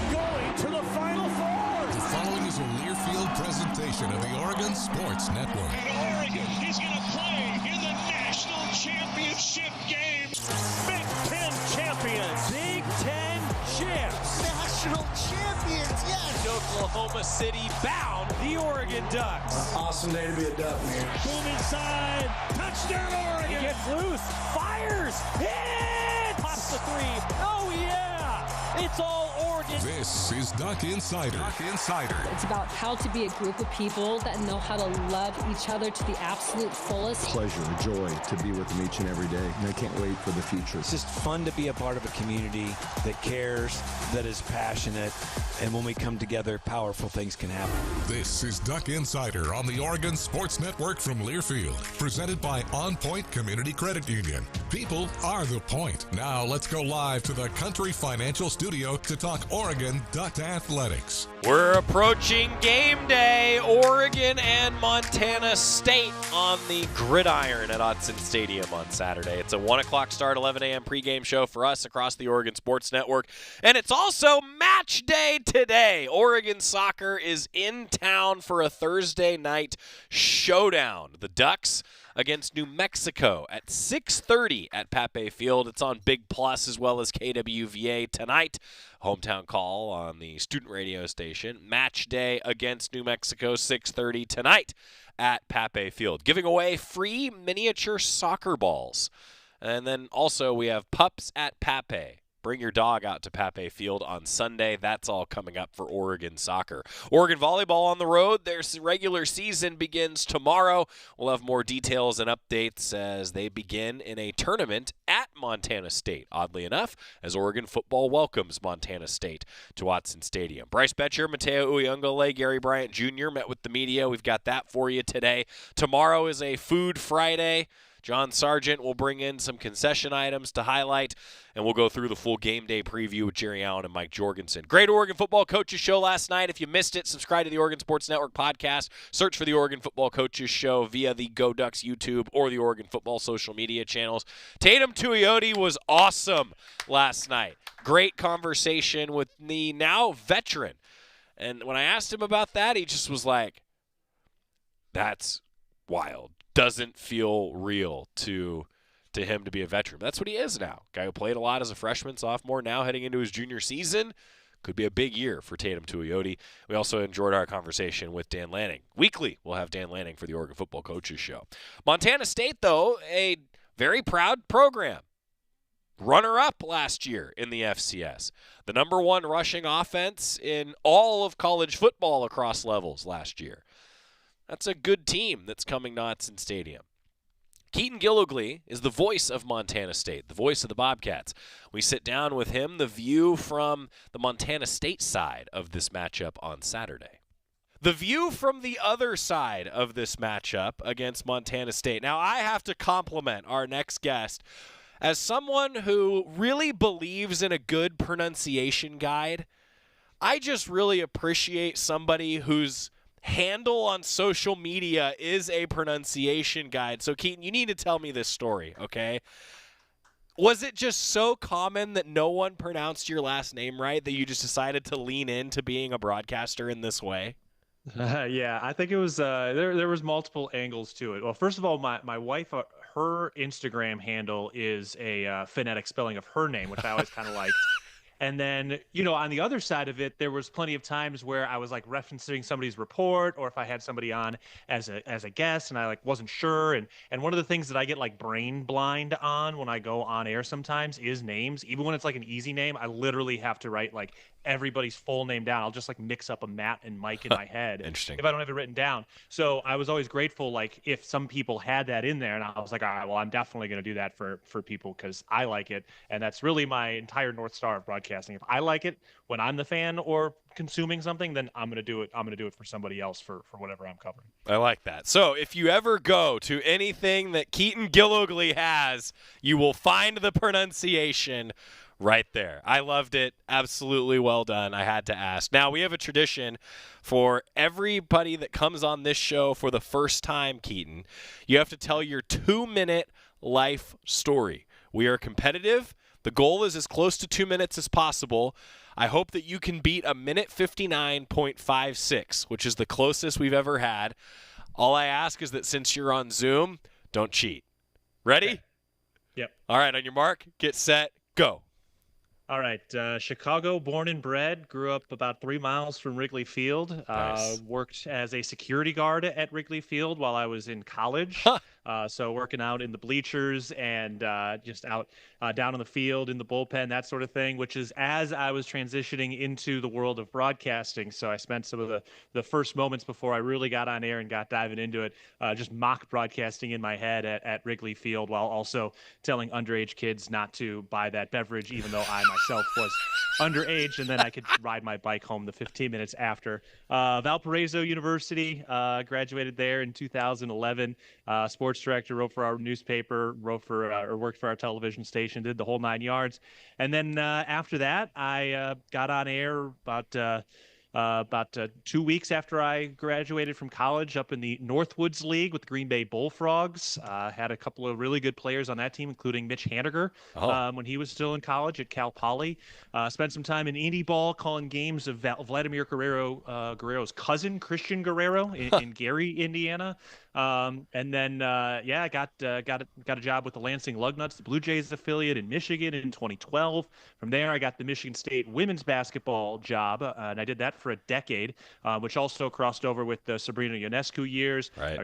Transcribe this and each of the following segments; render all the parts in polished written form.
going to the Final Four. The following is a Learfield presentation of the Oregon Sports Network. And Oregon is going to play in the national championship game. Big Ten champions. Big Ten champs. National champions, yes. Oklahoma City bound the Oregon Ducks. Awesome day to be a Duck, man. Boom inside. Touchdown Oregon. He gets loose. Fires. Hit. Pops the three. Oh, yeah. It's all Oregon. This is Duck Insider. Duck Insider. It's about how to be a group of people that know how to love each other to the absolute fullest. Pleasure, a joy to be with them each and every day, and I can't wait for the future. It's just fun to be a part of a community that cares, that is passionate, and when we come together, powerful things can happen. This is Duck Insider on the Oregon Sports Network from Learfield, presented by OnPoint Community Credit Union. People are the point. Now let's go live to the Country Financial Studio to talk Oregon Duck Athletics. We're approaching game day. Oregon and Montana State on the gridiron at Autzen Stadium on Saturday. It's a 1 o'clock start, 11 a.m. pregame show for us across the Oregon Sports Network. And it's also match day today. Oregon soccer is in town for a Thursday night showdown. The Ducks against New Mexico at 6:30 at Pape Field. It's on Big Plus as well as KWVA tonight. Hometown call on the student radio station. Match day against New Mexico, 6:30 tonight at Pape Field. Giving away free miniature soccer balls. And then also we have Pups at Pape. Bring your dog out to Pape Field on Sunday. That's all coming up for Oregon soccer. Oregon volleyball on the road. Their regular season begins tomorrow. We'll have more details and updates as they begin in a tournament at Montana State, oddly enough, as Oregon football welcomes Montana State to Autzen Stadium. Bryce Boettcher, Matayo Uiagalelei, Gary Bryant Jr. met with the media. We've got that for you today. Tomorrow is a Food Friday. John Sargent will bring in some concession items to highlight, and we'll go through the full game day preview with Jerry Allen and Mike Jorgensen. Great Oregon Football Coaches Show last night. If you missed it, subscribe to the Oregon Sports Network podcast. Search for the Oregon Football Coaches Show via the Go Ducks YouTube or the Oregon Football social media channels. Tatum Tuioti was awesome last night. Great conversation with the now veteran. And when I asked him about that, he just was like, that's wild. Doesn't feel real to him to be a veteran. But that's what he is now. Guy who played a lot as a freshman, sophomore, now heading into his junior season. Could be a big year for Tatum Tuioti. We also enjoyed our conversation with Dan Lanning. Weekly, we'll have Dan Lanning for the Oregon Football Coaches Show. Montana State, though, a very proud program. Runner-up last year in the FCS. The number one rushing offense in all of college football across levels last year. That's a good team that's coming to Autzen Stadium. Keaton Gillogly is the voice of Montana State, the voice of the Bobcats. We sit down with him, the view from the Montana State side of this matchup on Saturday. The view from the other side of this matchup against Montana State. Now, I have to compliment our next guest as someone who really believes in a good pronunciation guide. I just really appreciate somebody who's handle on social media is a pronunciation guide. So, Keaton, you need to tell me this story, okay? Was it just so common that no one pronounced your last name right that you just decided to lean into being a broadcaster in this way? Yeah, I think it was there was multiple angles to it. Well, first of all, my wife, her Instagram handle is a phonetic spelling of her name, which I always kind of liked. And then, on the other side of it, there was plenty of times where I was like referencing somebody's report, or if I had somebody on as a guest and I wasn't sure. And one of the things that I get brain blind on when I go on air sometimes is names. Even when it's an easy name, I literally have to write everybody's full name down. I'll just mix up a Matt and Mike in my head. Interesting. If I don't have it written down. So I was always grateful, if some people had that in there, and I was like, all right, well, I'm definitely going to do that for people because I like it. And that's really my entire North Star of broadcasting. If I like it when I'm the fan or consuming something, then I'm going to do it. I'm going to do it for somebody else for whatever I'm covering. I like that. So if you ever go to anything that Keaton Gillogly has, you will find the pronunciation right there. I loved it. Absolutely well done. I had to ask. Now, we have a tradition for everybody that comes on this show for the first time, Keaton. You have to tell your 2-minute life story. We are competitive. The goal is as close to 2 minutes as possible. I hope that you can beat a minute 59.56, which is the closest we've ever had. All I ask is that since you're on Zoom, don't cheat. Ready? Okay. Yep. All right, on your mark, get set, go. All right. Chicago, born and bred, grew up about 3 miles from Wrigley Field. Nice. Worked as a security guard at Wrigley Field while I was in college. So working out in the bleachers and just out down on the field in the bullpen, that sort of thing, which is as I was transitioning into the world of broadcasting. So I spent some of the first moments before I really got on air and got diving into it, just mock broadcasting in my head at Wrigley Field while also telling underage kids not to buy that beverage, even though I myself was underage, and then I could ride my bike home the 15 minutes after. Valparaiso University, graduated there in 2011. Sports director, wrote for our newspaper, worked for our television station, did the whole 9 yards. And then after that, I got on air about 2 weeks after I graduated from college up in the Northwoods League with the Green Bay Bullfrogs. Had a couple of really good players on that team, including Mitch Haniger when he was still in college at Cal Poly. Spent some time in indie ball calling games of Vladimir Guerrero's cousin, Christian Guerrero, in Gary, Indiana. And then got a job with the Lansing Lugnuts, the Blue Jays affiliate in Michigan in 2012. From there, I got the Michigan State women's basketball job, and I did that for a decade, which also crossed over with the Sabrina Ionescu years. Right.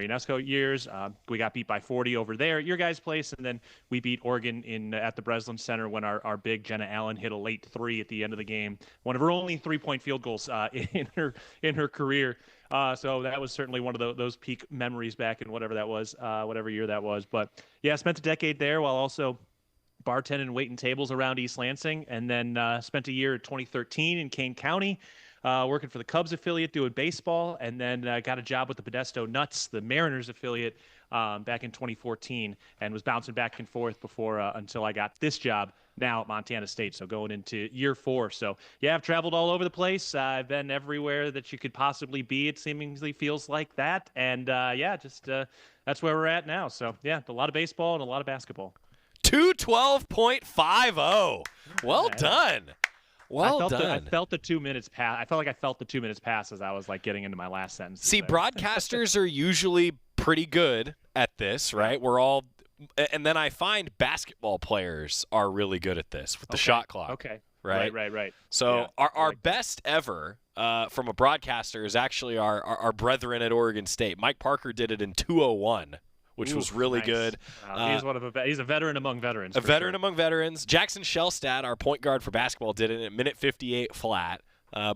We got beat by 40 over there at your guys' place, and then we beat Oregon at the Breslin Center when our big Jenna Allen hit a late three at the end of the game, one of her only 3-point field goals in her career. So that was certainly one of those peak memories back in whatever that was, whatever year that was. But yeah, I spent a decade there while also bartending and waiting tables around East Lansing, and then spent a year in 2013 in Kane County, working for the Cubs affiliate doing baseball, and then got a job with the Modesto Nuts, the Mariners affiliate, back in 2014, and was bouncing back and forth until I got this job now at Montana State, so going into year 4. So yeah, I've traveled all over the place. I've been everywhere that you could possibly be. It seemingly feels like that, and that's where we're at now. So yeah, a lot of baseball and a lot of basketball. 212.50. Well done. Well done. I felt the 2 minutes pass. I felt like I felt the 2 minutes pass as I was like getting into my last sentence. See, broadcasters are usually pretty good at this, right? And then I find basketball players are really good at this with the shot clock. Okay. Right. Right. So yeah, our best ever from a broadcaster is actually our brethren at Oregon State. Mike Parker did it in 2:01. Which was really nice. Good. He's a veteran among veterans. Among veterans. Jackson Shellstad, our point guard for basketball, did it in a minute 58 flat.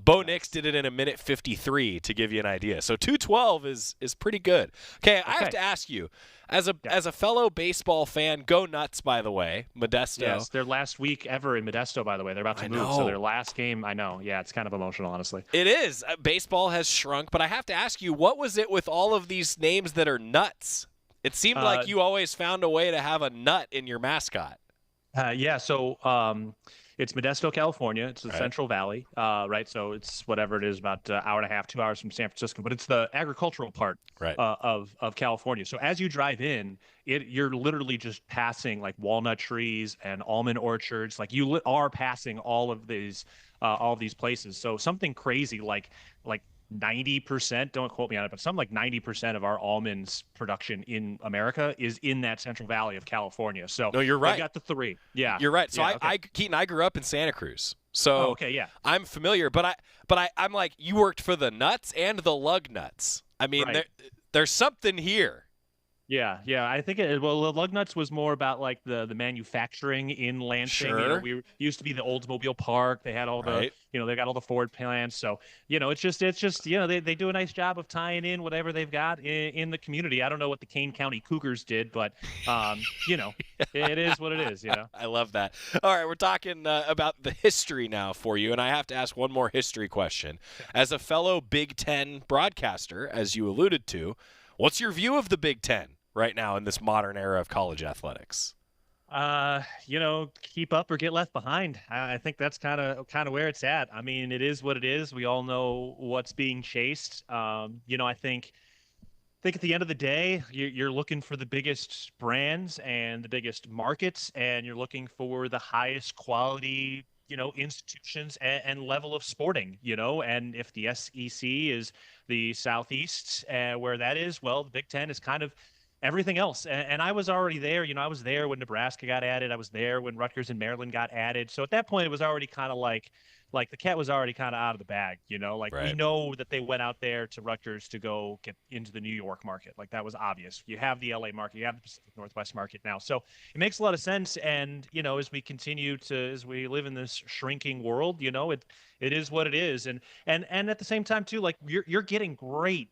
Bo Nix did it in a minute 53 to give you an idea. So 2:12 is pretty good. Okay, I have to ask you, as a fellow baseball fan, go Nuts, by the way, Modesto. Yes, their last week ever in Modesto, by the way. They're about to move, so their last game, I know. Yeah, it's kind of emotional, honestly. It is. Baseball has shrunk, but I have to ask you, what was it with all of these names that are nuts? It seemed like you always found a way to have a nut in your mascot. So it's Modesto, California. It's the Central Valley, right? So it's whatever it is, about an hour and a half, 2 hours from San Francisco. But it's the agricultural part of California. So as you drive in, you're literally just passing like walnut trees and almond orchards. Like you are passing all of these places. So something crazy like 90%, don't quote me on it, but something like 90% of our almonds production in America is in that Central Valley of California. So no, you're right. I got the 3. Yeah, you're right. So yeah, Keaton, I grew up in Santa Cruz. So I'm familiar, but I'm like, you worked for the Nuts and the Lug Nuts. I mean, there's something here. Yeah. I think the Lug Nuts was more about like the manufacturing in Lansing. Sure. We used to be the Oldsmobile Park. They had all the, they got all the Ford plants. So, it's just, they do a nice job of tying in whatever they've got in the community. I don't know what the Kane County Cougars did, but, it is what it is, I love that. All right. We're talking about the history now for you. And I have to ask one more history question. As a fellow Big Ten broadcaster, as you alluded to, what's your view of the Big Ten right now in this modern era of college athletics? Keep up or get left behind. I think that's kind of where it's at. I mean, it is what it is. We all know what's being chased. I think think at the end of the day, you're looking for the biggest brands and the biggest markets, and you're looking for the highest quality, institutions and level of sporting, and if the SEC is the Southeast, where that is, well, the Big Ten is kind of everything else. And I was already there. I was there when Nebraska got added. I was there when Rutgers and Maryland got added. So at that point, it was already kind of like the cat was already kind of out of the bag, Right. We know that they went out there to Rutgers to go get into the New York market. Like, that was obvious. You have the LA market, you have the Pacific Northwest market now. So it makes a lot of sense. And, as we live in this shrinking world, it is what it is. And at the same time too, like, you're getting great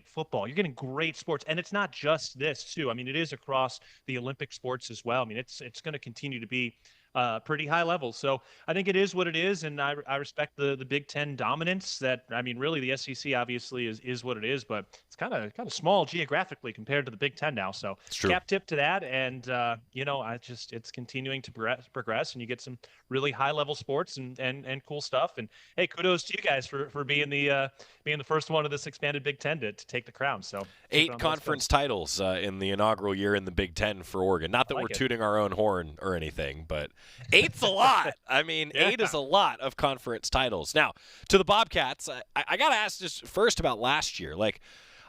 football. You're getting great sports. And it's not just this too. I mean, it is across the Olympic sports as well. I mean, it's going to continue to be pretty high level. So I think it is what it is. And I respect the Big Ten dominance that, I mean, really the SEC obviously is what it is, but it's kind of small geographically compared to the Big Ten now. So cap tip to that. And, it's continuing to progress, and you get some really high level sports and cool stuff. And hey, kudos to you guys for being the first one of this expanded Big Ten to take the crown. So 8 conference titles in the inaugural year in the Big Ten for Oregon. Not that we're tooting our own horn or anything, but 8's a lot. I mean, 8 is a lot of conference titles. Now, to the Bobcats, I got to ask just first about last year. Like,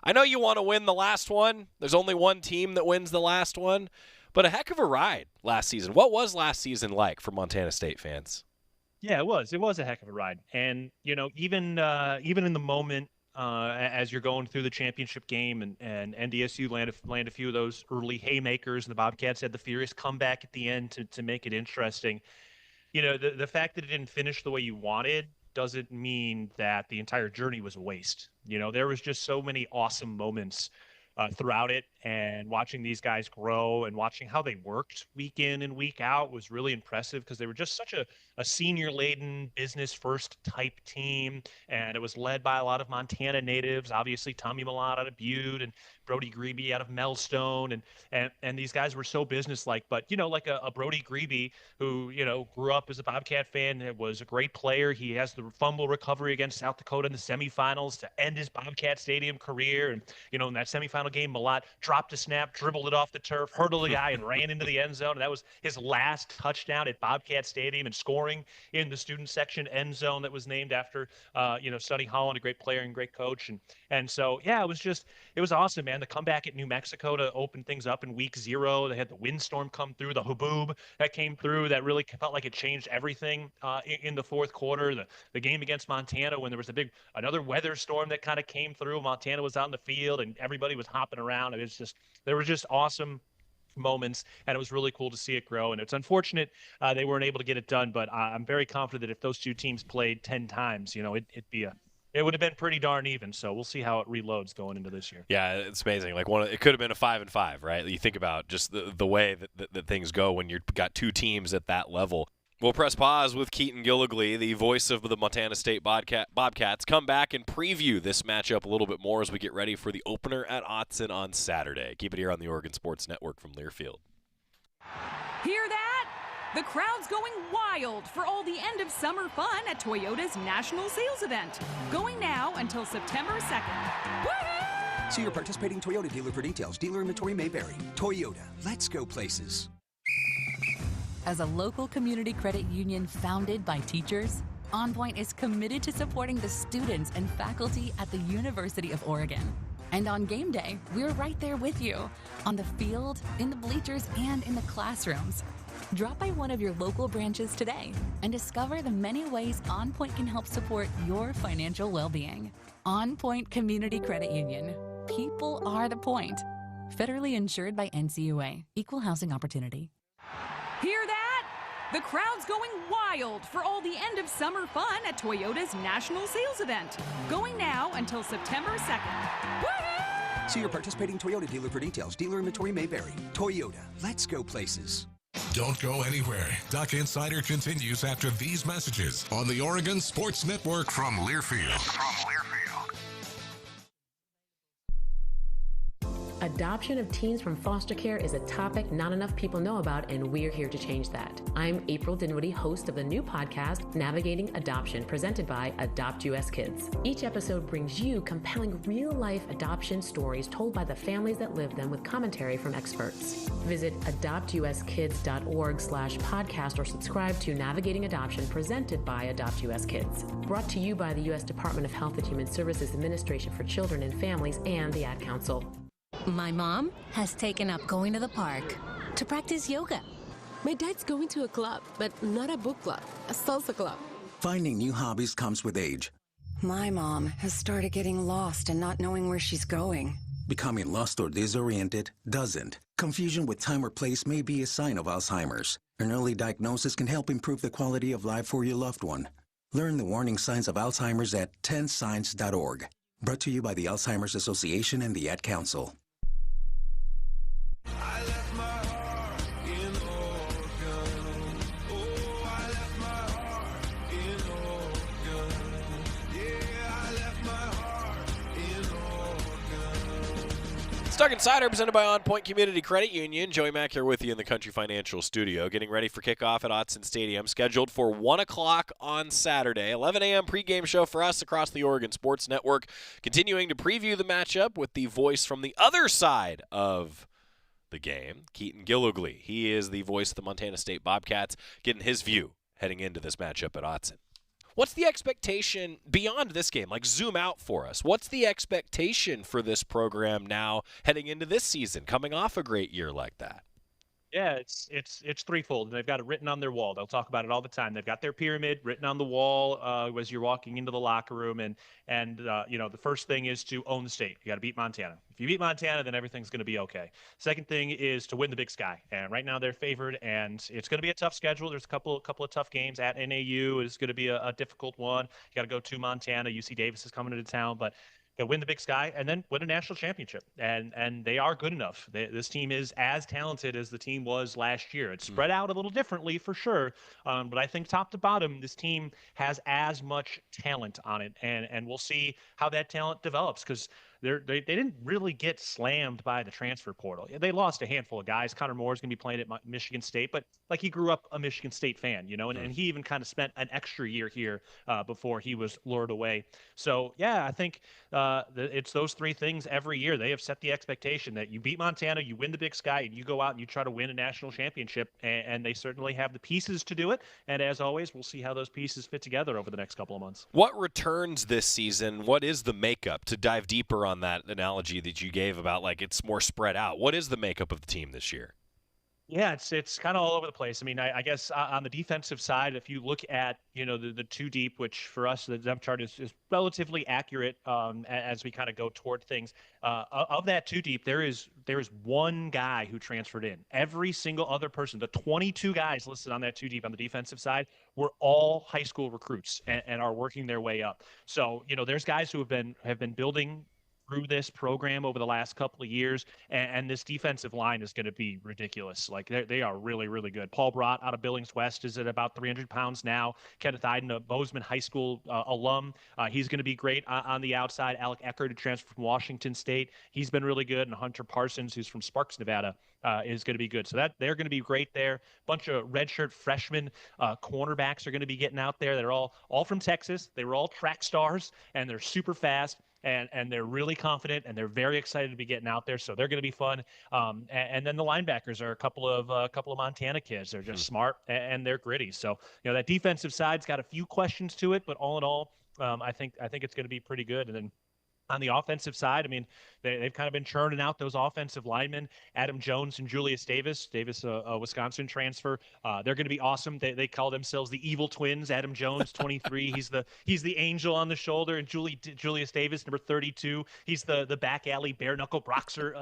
I know you want to win the last one. There's only one team that wins the last one, but a heck of a ride last season. What was last season like for Montana State fans? Yeah, it was. It was a heck of a ride. And, even in the moment, as you're going through the championship game, and NDSU land a few of those early haymakers, and the Bobcats had the furious comeback at the end to make it interesting. The fact that it didn't finish the way you wanted doesn't mean that the entire journey was a waste. There was just so many awesome moments throughout it, and watching these guys grow and watching how they worked week in and week out was really impressive, because they were just such a senior-laden, business-first type team, and it was led by a lot of Montana natives, obviously Tommy Millat out of Butte and Brody Grebe out of Melstone, and these guys were so businesslike. But, like a Brody Grebe who, grew up as a Bobcat fan, was a great player. He has the fumble recovery against South Dakota in the semifinals to end his Bobcat Stadium career. And, in that semifinal game, Millat dropped a snap, dribbled it off the turf, hurdled a guy, and ran into the end zone. And that was his last touchdown at Bobcat Stadium, and scoring in the student section end zone that was named after, Sonny Holland, a great player and great coach. And so, yeah, it was awesome, man. The comeback at New Mexico to open things up in week 0. They had the windstorm come through, the haboob that came through that really felt like it changed everything in the fourth quarter. The game against Montana, when there was another weather storm that kind of came through. Montana was out in the field and everybody was hopping around. There were just awesome moments, and it was really cool to see it grow. And it's unfortunate they weren't able to get it done, but I'm very confident that if those two teams played 10 times, it would have been pretty darn even. So we'll see how it reloads going into this year. Yeah, it's amazing. Like, it could have been a 5-5, right? You think about just the way that things go when you've got two teams at that level. We'll press pause with Keaton Gillogly, the voice of the Montana State Bobcats. Come back and preview this matchup a little bit more as we get ready for the opener at Autzen on Saturday. Keep it here on the Oregon Sports Network from Learfield. Hear that? The crowd's going wild for all the end of summer fun at Toyota's National Sales Event. Going now until September 2nd. Woo-hoo! See your participating Toyota dealer for details. Dealer inventory may vary. Toyota, let's go places. As a local community credit union founded by teachers, OnPoint is committed to supporting the students and faculty at the University of Oregon. And on game day, we're right there with you, on the field, in the bleachers, and in the classrooms. Drop by one of your local branches today and discover the many ways OnPoint can help support your financial well-being. OnPoint Community Credit Union. People are the point. Federally insured by NCUA. Equal housing opportunity. Hear that? The crowd's going wild for all the end of summer fun at Toyota's National Sales Event. Going now until September 2nd. Woo-hoo! See your participating Toyota dealer for details. Dealer inventory may vary. Toyota, let's go places. Don't go anywhere. Duck Insider continues after these messages on the Oregon Sports Network from Learfield. Adoption of teens from foster care is a topic not enough people know about, and we're here to change that. I'm April Dinwiddie, host of the new podcast, Navigating Adoption, presented by Adopt US Kids. Each episode brings you compelling real-life adoption stories told by the families that live them with commentary from experts. Visit adoptuskids.org/podcast or subscribe to Navigating Adoption, presented by Adopt US Kids. Brought to you by the U.S. Department of Health and Human Services Administration for Children and Families and the Ad Council. My mom has taken up going to the park to practice yoga. My dad's going to a club, but not a book club, a salsa club. Finding new hobbies comes with age. My mom has started getting lost and not knowing where she's going. Becoming lost or disoriented doesn't. Confusion with time or place may be a sign of Alzheimer's. An early diagnosis can help improve the quality of life for your loved one. Learn the warning signs of Alzheimer's at 10signs.org. Brought to you by the Alzheimer's Association and the Ad Council. Stuck Insider, presented by OnPoint Community Credit Union. Joey Mack here with you in the Country Financial Studio, getting ready for kickoff at Autzen Stadium, scheduled for 1 o'clock on Saturday. 11 a.m. pregame show for us across the Oregon Sports Network, continuing to preview the matchup with the voice from the other side of the game, Keaton Gillogly. He is the voice of the Montana State Bobcats, getting his view heading into this matchup at Autzen. What's the expectation beyond this game? Like, zoom out for us. What's the expectation for this program now heading into this season, coming off a great year like that? Yeah, it's threefold. They've got it written on their wall. They'll talk about it all the time. They've got their pyramid written on the wall as you're walking into the locker room, and the first thing is to own the state. You got to beat Montana. If you beat Montana, then everything's going to be okay. Second thing is to win the Big Sky, and right now they're favored, and it's going to be a tough schedule. There's a couple of tough games at NAU. Is going to be a difficult one. You got to go to Montana. UC Davis is coming into town, but win the Big Sky and then win a national championship. And they are good enough. This team is as talented as the team was last year. It's spread out a little differently for sure. But I think top to bottom, this team has as much talent on it. And we'll see how that talent develops, because they didn't really get slammed by the transfer portal. They lost a handful of guys. Connor Moore is going to be playing at Michigan State, but like, he grew up a Michigan State fan, and he even kind of spent an extra year here before he was lured away. So, yeah, I think it's those three things every year. They have set the expectation that you beat Montana, you win the Big Sky, and you go out and you try to win a national championship, and they certainly have the pieces to do it. And as always, we'll see how those pieces fit together over the next couple of months. What returns this season? What is the makeup, to dive deeper on that analogy that you gave about, like, it's more spread out? What is the makeup of the team this year? Yeah, it's kind of all over the place. I mean, I guess on the defensive side, if you look at, the two deep, which for us, the depth chart is relatively accurate as we kind of go toward things. Of that two deep, there is one guy who transferred in. Every single other person, the 22 guys listed on that two deep on the defensive side, were all high school recruits and are working their way up. So, there's guys who have been building through this program over the last couple of years, and this defensive line is going to be ridiculous. Like, they are really, really good. Paul Brott out of Billings West is at about 300 pounds now. Kenneth Iden, a Bozeman High School alum, he's going to be great on the outside. Alec Eckert, a transfer from Washington State, he's been really good. And Hunter Parsons, who's from Sparks, Nevada, is going to be good. So they're going to be great there. Bunch of redshirt freshmen cornerbacks are going to be getting out there. They're all from Texas. They were all track stars, and they're super fast. And they're really confident, and they're very excited to be getting out there. So they're going to be fun. And then the linebackers are a couple of Montana kids. They're just smart, and they're gritty. So, that defensive side's got a few questions to it, but all in all, I think it's going to be pretty good. And then on the offensive side, I mean, they've kind of been churning out those offensive linemen, Adam Jones and Julius Davis, a Wisconsin transfer. They're going to be awesome. They call themselves the Evil Twins. Adam Jones, 23, he's the angel on the shoulder, and Julius Davis, number 32, he's the back alley bare knuckle boxer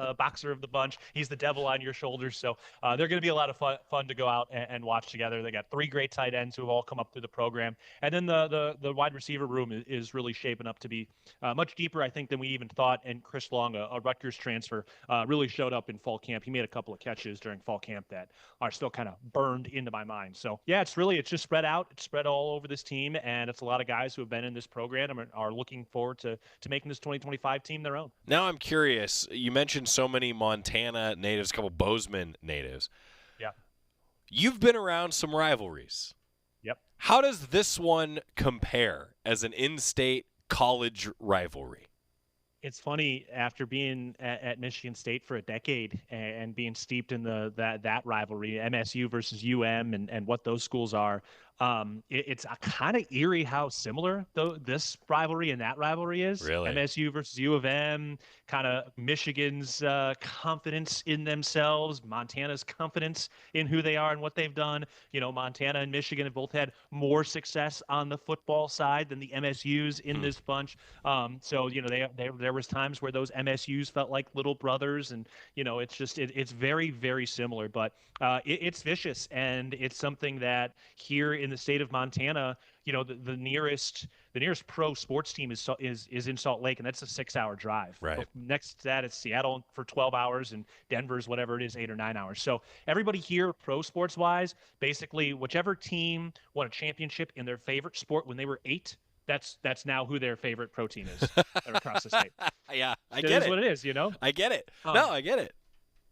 of the bunch. He's the devil on your shoulders. So they're going to be a lot of fun to go out and watch together. They got three great tight ends who have all come up through the program, and then the wide receiver room is really shaping up to be much deeper, I think, think, than we even thought. And Chris Long, a Rutgers transfer, really showed up in fall camp. He made a couple of catches during fall camp that are still kind of burned into my mind. So, yeah, it's just spread out. It's spread all over this team, and it's a lot of guys who have been in this program and are looking forward to making this 2025 team their own. Now I'm curious. You mentioned so many Montana natives, a couple Bozeman natives. Yeah. You've been around some rivalries. Yep. How does this one compare as an in-state college rivalry? It's funny, after being at Michigan State for a decade and being steeped in that rivalry, MSU versus UM and what those schools are, it's kind of eerie how similar this rivalry and that rivalry is. Really? MSU versus U of M, kind of Michigan's confidence in themselves, Montana's confidence in who they are and what they've done. Montana and Michigan have both had more success on the football side than the MSUs in this bunch. So there was times where those MSUs felt like little brothers, and it's very, very similar. But it's vicious, and it's something that here in the state of Montana, the nearest pro sports team is in Salt Lake, and that's a 6-hour drive. Right. Next to that, it's Seattle for 12 hours, and Denver's whatever it is, 8 or 9 hours. So everybody here, pro sports wise, basically whichever team won a championship in their favorite sport when they were 8, that's now who their favorite pro team is across the state. Yeah, I get it. It is what it is, I get it. No, I get it.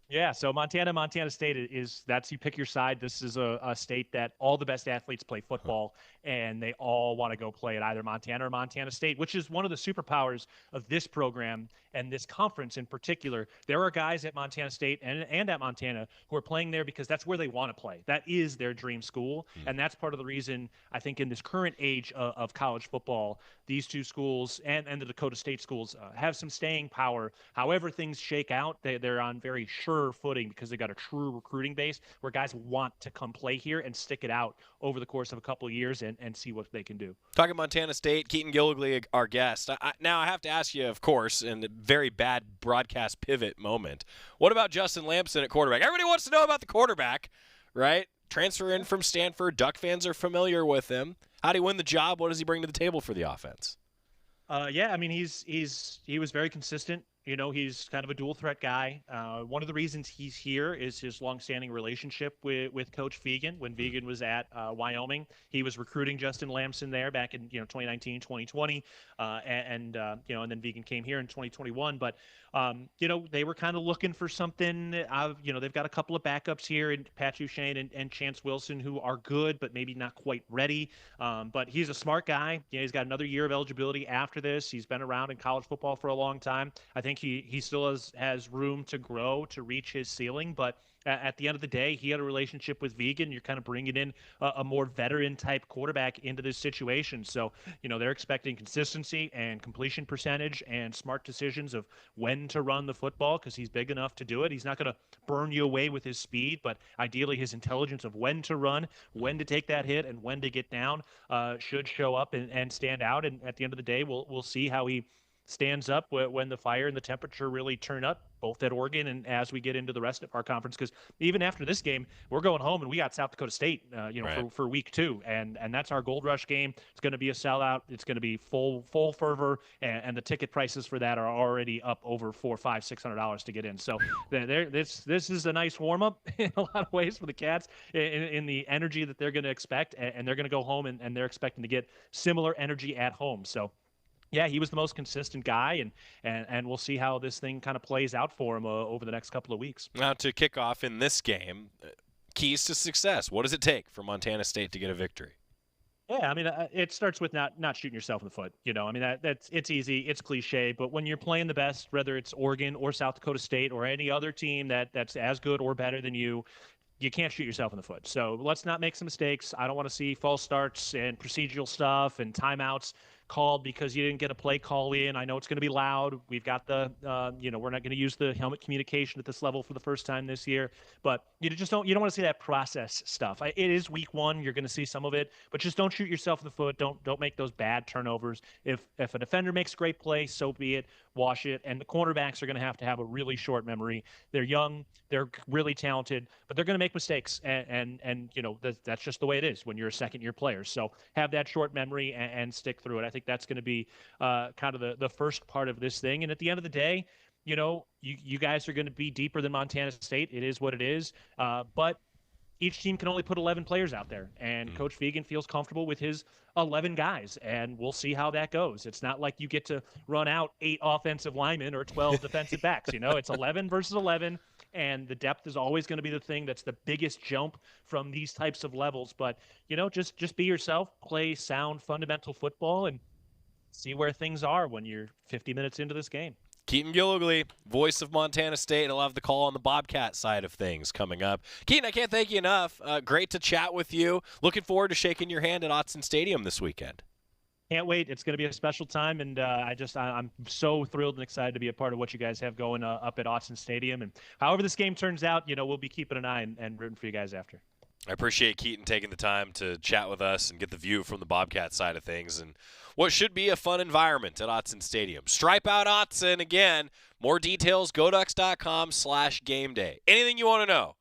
Yeah, so Montana State that's you pick your side. This is a state that all the best athletes play football, and they all want to go play at either Montana or Montana State, which is one of the superpowers of this program and this conference in particular. There are guys at Montana State and at Montana who are playing there because that's where they want to play. That is their dream school, and that's part of the reason I think in this current age of college football, these two schools and the Dakota State schools have some staying power. However things shake out, they're on very sure footing because they got a true recruiting base where guys want to come play here and stick it out over the course of a couple of years and see what they can do. Talking Montana State, Keaton Gillogly, our guest. Now I have to ask you, of course, in a very bad broadcast pivot moment, what about Justin Lamson at quarterback? Everybody wants to know about the quarterback, right? Transfer in from Stanford. Duck fans are familiar with him. How do he win the job? What does he bring to the table for the offense? Yeah, I mean, he was very consistent. He's kind of a dual threat guy. One of the reasons he's here is his longstanding relationship with Coach Vigen. When Vigen was at Wyoming, he was recruiting Justin Lamson there back in 2019, 2020, and then Vigen came here in 2021. But they were kind of looking for something. They've got a couple of backups here, and Pat Duchesne and Chance Wilson, who are good but maybe not quite ready. But he's a smart guy. He's got another year of eligibility after this. He's been around in college football for a long time. I think he still has room to grow to reach his ceiling, but at the end of the day, he had a relationship with Vigen. You're kind of bringing in a more veteran-type quarterback into this situation. So, they're expecting consistency and completion percentage and smart decisions of when to run the football because he's big enough to do it. He's not going to burn you away with his speed, but ideally his intelligence of when to run, when to take that hit, and when to get down should show up and stand out. And at the end of the day, we'll see how he stands up when the fire and the temperature really turn up, both at Oregon and as we get into the rest of our conference. Because even after this game, we're going home and we got South Dakota State, right, for week 2, and that's our Gold Rush game. It's going to be a sellout. It's going to be full fervor, and the ticket prices for that are already up over $400, $500, $600 to get in. So this is a nice warm up in a lot of ways for the Cats in the energy that they're going to expect, and they're going to go home and they're expecting to get similar energy at home. So. Yeah, he was the most consistent guy, and we'll see how this thing kind of plays out for him over the next couple of weeks. Now, to kick off in this game, keys to success. What does it take for Montana State to get a victory? Yeah, I mean, it starts with not shooting yourself in the foot. I mean, it's easy, it's cliche, but when you're playing the best, whether it's Oregon or South Dakota State or any other team that's as good or better than you can't shoot yourself in the foot. So let's not make some mistakes. I don't want to see false starts and procedural stuff and timeouts called because you didn't get a play call in. I know it's going to be loud. We've got we're not going to use the helmet communication at this level for the first time this year, but you don't want to see that process stuff. It is week 1. You're going to see some of it, but just don't shoot yourself in the foot. Don't make those bad turnovers. If a defender makes a great play, so be it. Wash it. And the cornerbacks are going to have a really short memory. They're young. They're really talented, but they're going to make mistakes. And that's just the way it is when you're a second-year player. So have that short memory and stick through it. I think think that's going to be kind of the first part of this thing. And at the end of the day, you guys are going to be deeper than Montana State. It is what it is. But each team can only put 11 players out there, and Coach Vigen feels comfortable with his 11 guys, and we'll see how that goes. It's not like you get to run out 8 offensive linemen or 12 defensive backs. It's 11 versus 11, and the depth is always going to be the thing that's the biggest jump from these types of levels. But, just be yourself, play sound fundamental football, and see where things are when you're 50 minutes into this game. Keaton Gillogly, voice of Montana State. He'll have the call on the Bobcat side of things coming up. Keaton, I can't thank you enough. Great to chat with you. Looking forward to shaking your hand at Autzen Stadium this weekend. Can't wait. It's going to be a special time, and I'm so thrilled and excited to be a part of what you guys have going up at Autzen Stadium. And however this game turns out, we'll be keeping an eye and rooting for you guys after. I appreciate Keaton taking the time to chat with us and get the view from the Bobcat side of things and what should be a fun environment at Autzen Stadium. Stripe out Autzen again. More details, goducks.com/gameday. Anything you want to know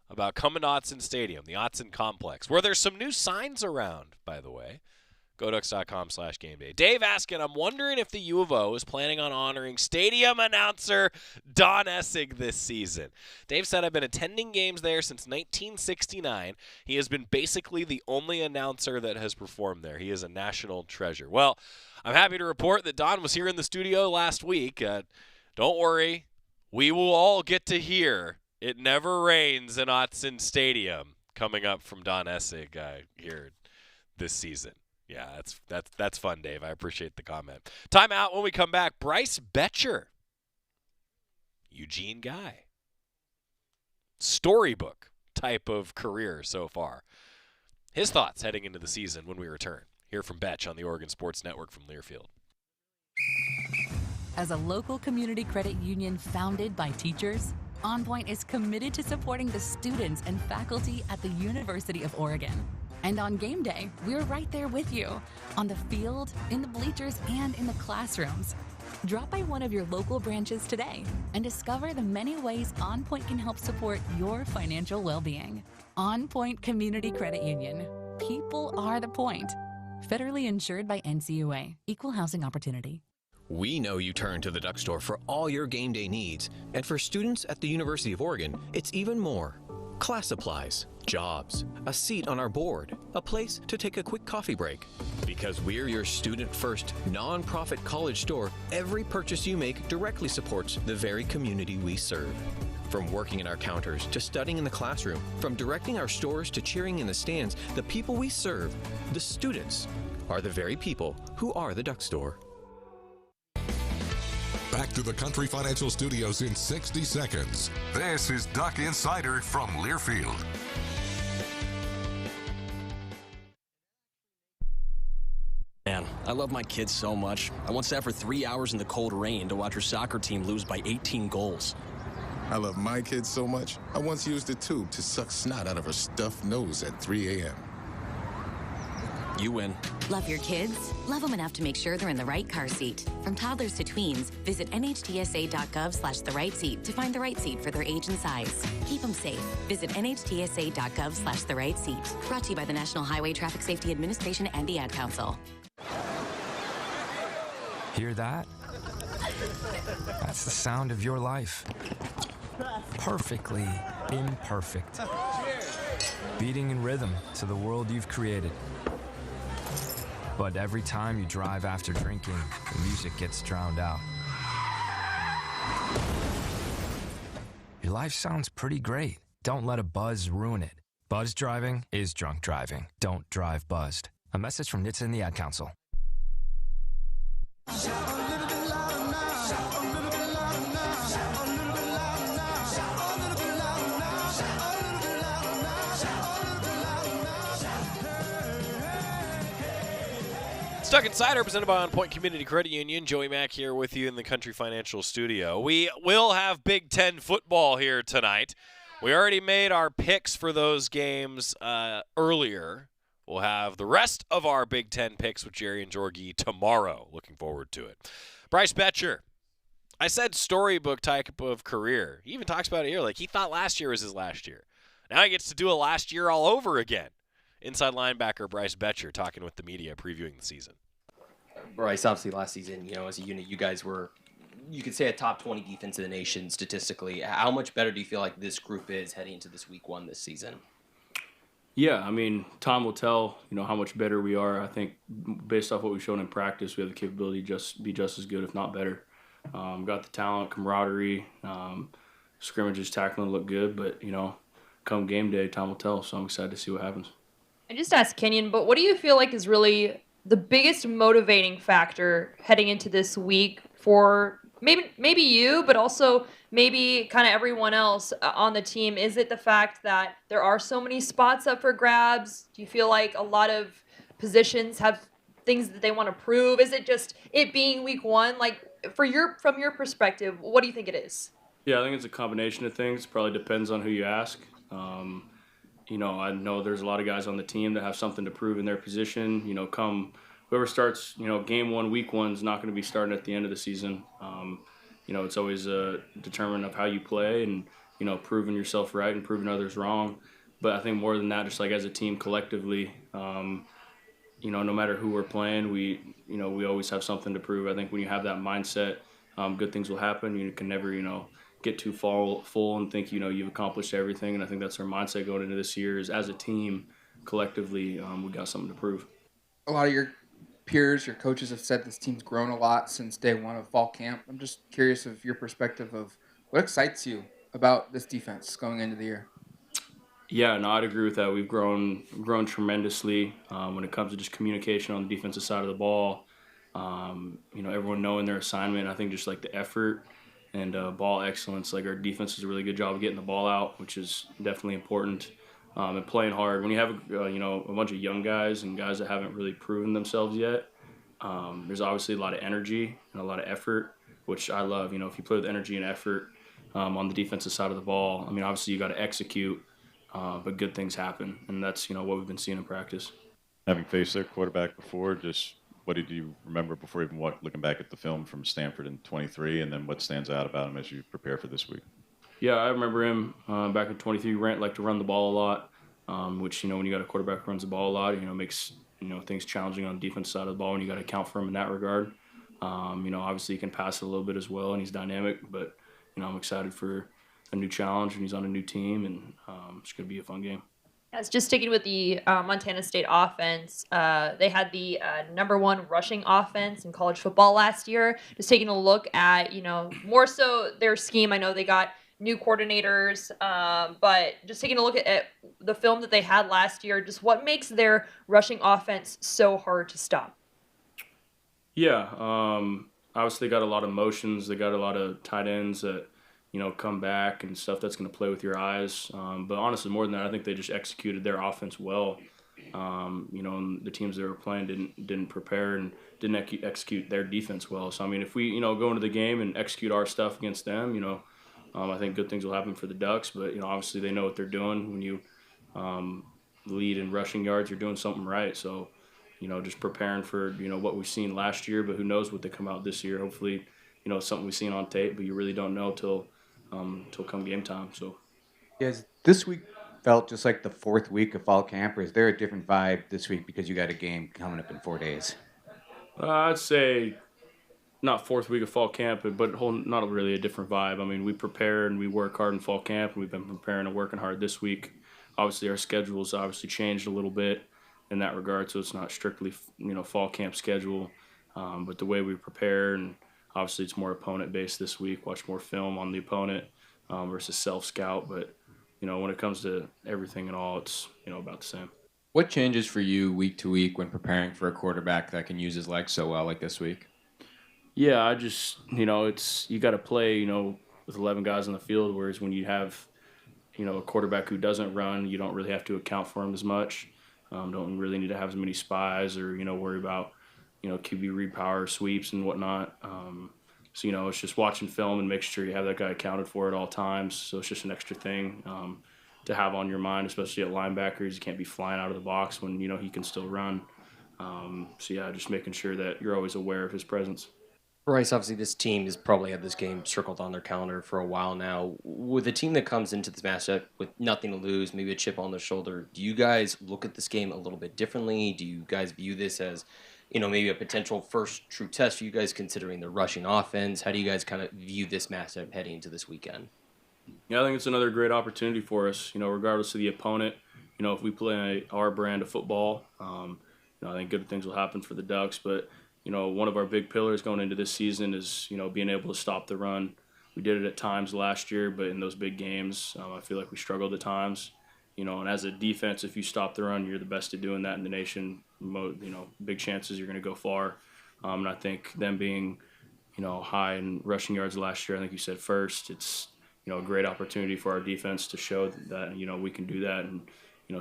about coming to Autzen Stadium, the Autzen Complex, where there's some new signs around, by the way. goducks.com/gameday. Dave asking, I'm wondering if the U of O is planning on honoring stadium announcer Don Essig this season. Dave said, I've been attending games there since 1969. He has been basically the only announcer that has performed there. He is a national treasure. Well, I'm happy to report that Don was here in the studio last week. Don't worry. We will all get to hear It Never Rains in Autzen Stadium coming up from Don Essig here this season. Yeah, that's fun, Dave. I appreciate the comment. Time out. When we come back, Bryce Boettcher, Eugene guy. Storybook type of career so far. His thoughts heading into the season when we return. Hear from Boettcher on the Oregon Sports Network from Learfield. As a local community credit union founded by teachers, OnPoint is committed to supporting the students and faculty at the University of Oregon. And on game day, we're right there with you, on the field, in the bleachers, and in the classrooms. Drop by one of your local branches today and discover the many ways OnPoint can help support your financial well-being. OnPoint Community Credit Union. People are the point. Federally insured by NCUA. Equal housing opportunity. We know you turn to the Duck Store for all your game day needs. And for students at the University of Oregon, it's even more. Class supplies, jobs, a seat on our board, a place to take a quick coffee break. Because we're your student-first, non-profit college store, every purchase you make directly supports the very community we serve. From working in our counters to studying in the classroom, from directing our stores to cheering in the stands, the people we serve, the students, are the very people who are the Duck Store. Back to the Country Financial Studios in 60 seconds. This is Duck Insider from Learfield. Man, I love my kids so much. I once sat for 3 hours in the cold rain to watch her soccer team lose by 18 goals. I love my kids so much, I once used a tube to suck snot out of her stuffed nose at 3 a.m. You win. Love your kids? Love them enough to make sure they're in the right car seat. From toddlers to tweens, visit nhtsa.gov/the-right-seat to find the right seat for their age and size. Keep them safe. Visit nhtsa.gov/the-right-seat. Brought to you by the National Highway Traffic Safety Administration and the Ad Council. Hear that? That's the sound of your life. Perfectly imperfect. Beating in rhythm to the world you've created. But every time you drive after drinking, the music gets drowned out. Your life sounds pretty great. Don't let a buzz ruin it. Buzz driving is drunk driving. Don't drive buzzed. A message from NHTSA and the Ad Council. Duck Insider, presented by OnPoint Community Credit Union. Joey Mack here with you in the Country Financial Studio. We will have Big Ten football here tonight. We already made our picks for those games earlier. We'll have the rest of our Big Ten picks with Jerry and Jorgie tomorrow. Looking forward to it. Bryce Boettcher. I said storybook type of career. He even talks about it here. Like, he thought last year was his last year. Now he gets to do a last year all over again. Inside linebacker Bryce Boettcher talking with the media previewing the season. Bryce, obviously last season, as a unit, you guys were, you could say, a top 20 defense in the nation statistically. How much better do you feel like this group is heading into this week 1 this season? Yeah, I mean, time will tell, how much better we are. I think based off what we've shown in practice, we have the capability to be just as good, if not better. Got the talent, camaraderie, scrimmages, tackling look good, but, come game day, time will tell. So I'm excited to see what happens. I just asked Kenyon, but what do you feel like is really the biggest motivating factor heading into this week for maybe you, but also maybe kind of everyone else on the team? Is it the fact that there are so many spots up for grabs? Do you feel like a lot of positions have things that they want to prove? Is it just it being week 1? Like from your perspective, what do you think it is? Yeah, I think it's a combination of things. Probably depends on who you ask. I know there's a lot of guys on the team that have something to prove in their position. Come whoever starts, game 1, week 1 is not going to be starting at the end of the season. It's always a determinant of how you play and, proving yourself right and proving others wrong. But I think more than that, just like as a team collectively, no matter who we're playing, we always have something to prove. I think when you have that mindset, good things will happen. You can never, get too full and think, you've accomplished everything. And I think that's our mindset going into this year is as a team, collectively, we got something to prove. A lot of your peers, your coaches have said this team's grown a lot since day 1 of fall camp. I'm just curious of your perspective of what excites you about this defense going into the year. Yeah, no, I'd agree with that. We've grown tremendously when it comes to just communication on the defensive side of the ball. Everyone knowing their assignment. I think just like the effort and ball excellence. Like our defense does a really good job of getting the ball out, which is definitely important. And playing hard. When you have a bunch of young guys and guys that haven't really proven themselves yet, there's obviously a lot of energy and a lot of effort, which I love. If you play with energy and effort on the defensive side of the ball, obviously you got to execute, but good things happen, and that's what we've been seeing in practice. Having faced their quarterback before, just what did you remember before even looking back at the film from Stanford in 23, and then what stands out about him as you prepare for this week? Yeah, I remember him back in 23. Grant liked to run the ball a lot, which, when you got a quarterback who runs the ball a lot, makes, things challenging on the defense side of the ball, and you got to account for him in that regard. Obviously he can pass it a little bit as well, and he's dynamic, but, I'm excited for a new challenge, and he's on a new team, and it's going to be a fun game. It's just sticking with the Montana State offense. They had the #1 rushing offense in college football last year. Just taking a look at, more so their scheme. I know they got new coordinators, but just taking a look at the film that they had last year, just what makes their rushing offense so hard to stop? Yeah, obviously they got a lot of motions. They got a lot of tight ends that, come back and stuff that's going to play with your eyes. But honestly, more than that, I think they just executed their offense well. And the teams that were playing didn't prepare and didn't execute their defense well. So, if we, go into the game and execute our stuff against them, I think good things will happen for the Ducks. But, obviously they know what they're doing. When you lead in rushing yards, you're doing something right. So, just preparing for, what we've seen last year, but who knows what they come out this year. Hopefully, it's something we've seen on tape, but you really don't know till come game time. So, Has this week felt just like the 4th week of fall camp, or is there a different vibe this week because you got a game coming up in 4 days? I'd say not 4th week of fall camp, but not really a different vibe. We prepare and we work hard in fall camp, and we've been preparing and working hard this week. Obviously, our schedule's obviously changed a little bit in that regard, so it's not strictly fall camp schedule, but the way we prepare, and obviously it's more opponent based this week. Watch more film on the opponent versus self scout, but when it comes to everything and all, it's about the same. What changes for you week to week when preparing for a quarterback that can use his legs so well like this week? Yeah, I just it's you got to play with 11 guys on the field, whereas when you have a quarterback who doesn't run, you don't really have to account for him as much. Don't really need to have as many spies or worry about QB read power sweeps and whatnot. So it's just watching film and making sure you have that guy accounted for at all times. So it's just an extra thing to have on your mind, especially at linebackers. You can't be flying out of the box when he can still run. So yeah, just making sure that you're always aware of his presence. Bryce, obviously this team has probably had this game circled on their calendar for a while now. With a team that comes into this matchup with nothing to lose, maybe a chip on their shoulder, do you guys look at this game a little bit differently? Do you guys view this as, maybe a potential first true test for you guys considering the rushing offense. How do you guys kind of view this matchup heading into this weekend? Yeah, I think it's another great opportunity for us, regardless of the opponent. If we play our brand of football, I think good things will happen for the Ducks. But, one of our big pillars going into this season is, being able to stop the run. We did it at times last year, but in those big games, I feel like we struggled at times. And as a defense, if you stop the run, you're the best at doing that in the nation. Big chances you're going to go far. And I think them being, high in rushing yards last year, I think you said first, it's, a great opportunity for our defense to show that, we can do that and,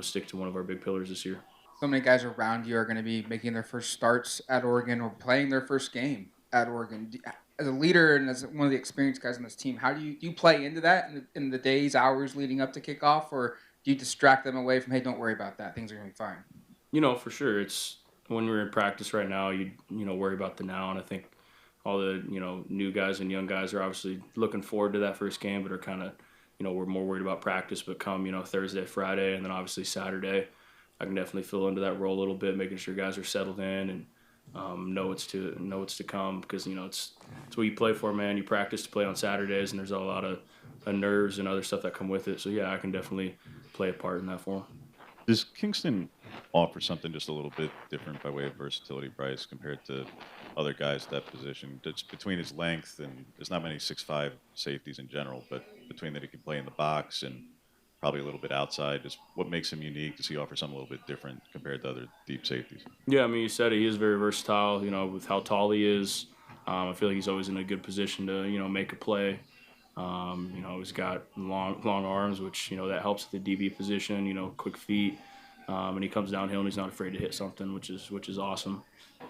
stick to one of our big pillars this year. So many guys around you are going to be making their first starts at Oregon or playing their first game at Oregon. As a leader and as one of the experienced guys on this team, how do you play into that in the days, hours leading up to kickoff, or do you distract them away from, hey, don't worry about that, things are going to be fine? For sure. It's when we're in practice right now, you worry about the now, and I think all the, new guys and young guys are obviously looking forward to that first game, but are kind of, we're more worried about practice. But come, Thursday, Friday, and then obviously Saturday, I can definitely fill into that role a little bit, making sure guys are settled in and know what's to come, because, it's what you play for, man. You practice to play on Saturdays, and there's a lot of nerves and other stuff that come with it. So, yeah, I can definitely play a part in that for them. Does Kingston offer something just a little bit different by way of versatility, Bryce, compared to other guys at that position? Just between his length, and there's not many 6'5" safeties in general, but between that he can play in the box and probably a little bit outside, just what makes him unique? Does he offer something a little bit different compared to other deep safeties? Yeah, you said it. He is very versatile, with how tall he is. I feel like he's always in a good position to, make a play. He's got long arms, which, that helps with the DB position, quick feet. And he comes downhill and he's not afraid to hit something, which is awesome.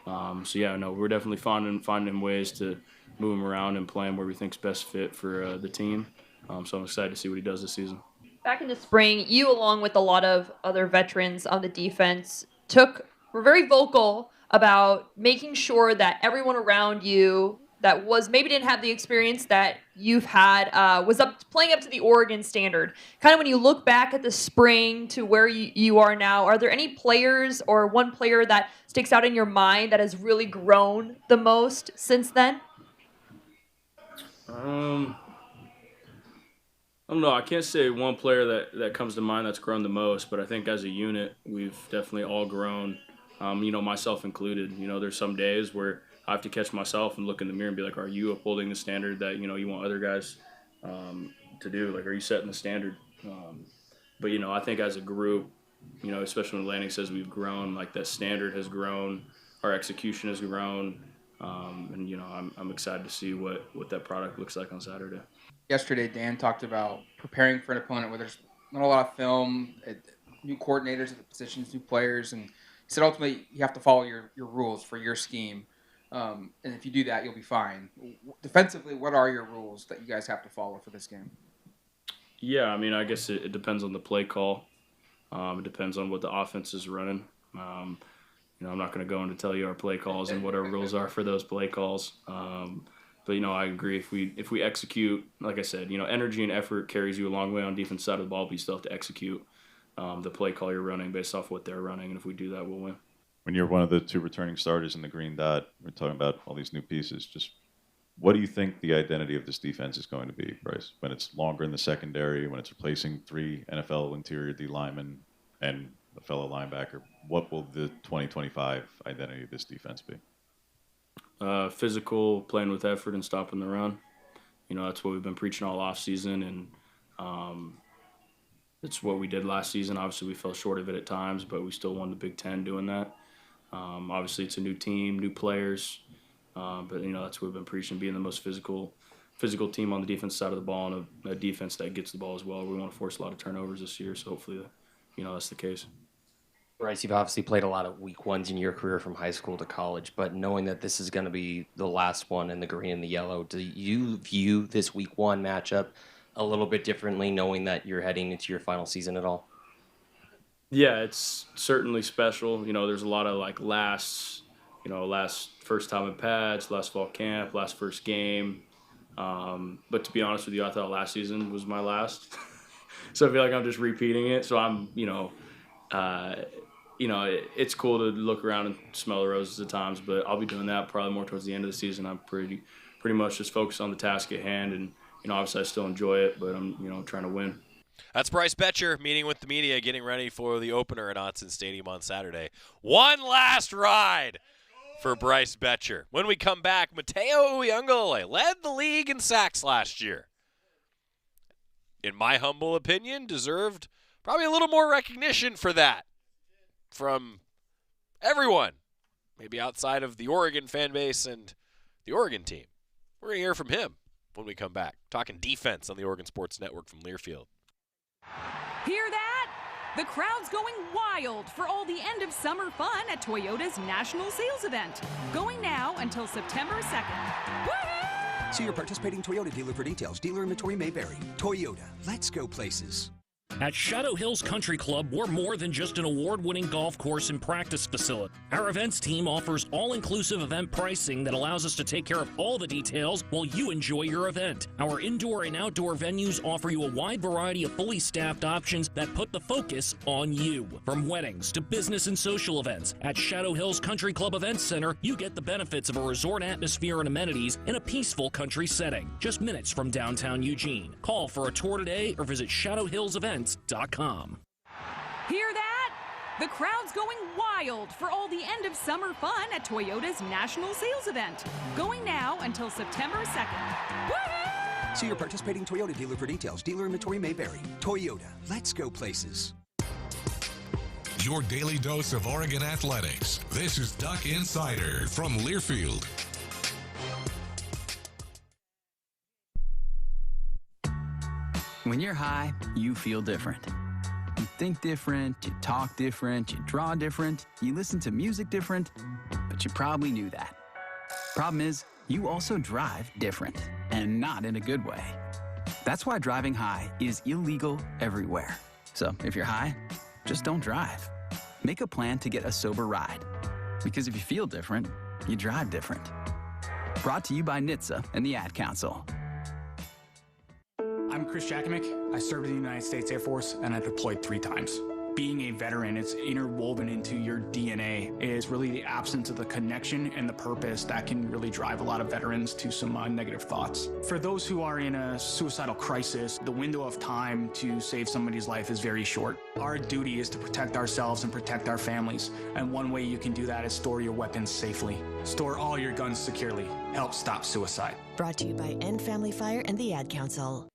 We're definitely finding ways to move him around and play him where we think's best fit for the team. So I'm excited to see what he does this season. Back in the spring, you, along with a lot of other veterans on the defense, were very vocal about making sure that everyone around you that maybe didn't have the experience that you've had was playing up to the Oregon standard. Kind of when you look back at the spring to where you are now, are there any players or one player that sticks out in your mind that has really grown the most since then? I don't know. I can't say one player that comes to mind that's grown the most, but I think as a unit, we've definitely all grown, myself included. There's some days where I have to catch myself and look in the mirror and be like, are you upholding the standard that, you want other guys to do? Like, are you setting the standard? But I think as a group, especially when Lanning says we've grown, like that standard has grown, our execution has grown, and I'm excited to see what that product looks like on Saturday. Yesterday, Dan talked about preparing for an opponent where there's not a lot of film, new coordinators at the positions, new players, and he said ultimately you have to follow your rules for your scheme. And if you do that, you'll be fine. Defensively, what are your rules that you guys have to follow for this game? Yeah, I guess it depends on the play call. It depends on what the offense is running. I'm not going to go into tell you our play calls and what our rules are for those play calls. But I agree. If we execute, like I said, energy and effort carries you a long way on defense side of the ball, but you still have to execute the play call you're running based off what they're running, and if we do that, we'll win. When you're one of the two returning starters in the green dot, we're talking about all these new pieces. Just what do you think the identity of this defense is going to be, Bryce? When it's longer in the secondary, when it's replacing 3 NFL interior D linemen and a fellow linebacker, what will the 2025 identity of this defense be? Physical, playing with effort, and stopping the run. That's what we've been preaching all off season, and it's what we did last season. Obviously, we fell short of it at times, but we still won the Big Ten doing that. Obviously, it's a new team, new players, but that's what we've been preaching: being the most physical team on the defense side of the ball, and a defense that gets the ball as well. We want to force a lot of turnovers this year, so hopefully, that's the case. Bryce, you've obviously played a lot of week ones in your career from high school to college, but knowing that this is going to be the last one in the green and the yellow, do you view this week one matchup a little bit differently, knowing that you're heading into your final season at all? Yeah, it's certainly special. There's a lot of last first time in pads, last fall camp, last first game. But to be honest with you, I thought last season was my last. So I feel like I'm just repeating it. So I'm, it's cool to look around and smell the roses at times, but I'll be doing that probably more towards the end of the season. I'm pretty much just focused on the task at hand, and obviously I still enjoy it, but I'm trying to win. That's Bryce Boettcher meeting with the media, getting ready for the opener at Autzen Stadium on Saturday. One last ride for Bryce Boettcher. When we come back, Matayo Uiagalelei led the league in sacks last year. In my humble opinion, deserved probably a little more recognition for that from everyone, maybe outside of the Oregon fan base and the Oregon team. We're going to hear from him when we come back, talking defense on the Oregon Sports Network from Learfield. Hear that? The crowd's going wild for all the end of summer fun at Toyota's National Sales Event. Going now until September 2nd. Woo-hoo! See your participating Toyota dealer for details. Dealer inventory may vary. Toyota, let's go places. At Shadow Hills Country Club, we're more than just an award-winning golf course and practice facility. Our events team offers all-inclusive event pricing that allows us to take care of all the details while you enjoy your event. Our indoor and outdoor venues offer you a wide variety of fully staffed options that put the focus on you. From weddings to business and social events, at Shadow Hills Country Club Events Center, you get the benefits of a resort atmosphere and amenities in a peaceful country setting, just minutes from downtown Eugene. Call for a tour today or visit shadowhillsevents.com. Hear that? The crowd's going wild for all the end of summer fun at Toyota's National Sales Event. Going now until September 2nd. Woo-hoo! See your participating Toyota dealer for details. Dealer inventory may vary. Toyota, let's go places. Your daily dose of Oregon athletics. This is Duck Insider from Learfield. When you're high, you feel different. You think different, you talk different, you draw different, you listen to music different, but you probably knew that. Problem is, you also drive different, and not in a good way. That's why driving high is illegal everywhere. So if you're high, just don't drive. Make a plan to get a sober ride. Because if you feel different, you drive different. Brought to you by NHTSA and the Ad Council. I'm Chris Jakimick. I served in the United States Air Force and I deployed 3 times. Being a veteran, it's interwoven into your DNA. It is really the absence of the connection and the purpose that can really drive a lot of veterans to some negative thoughts. For those who are in a suicidal crisis, the window of time to save somebody's life is very short. Our duty is to protect ourselves and protect our families. And one way you can do that is store your weapons safely. Store all your guns securely. Help stop suicide. Brought to you by End Family Fire and the Ad Council.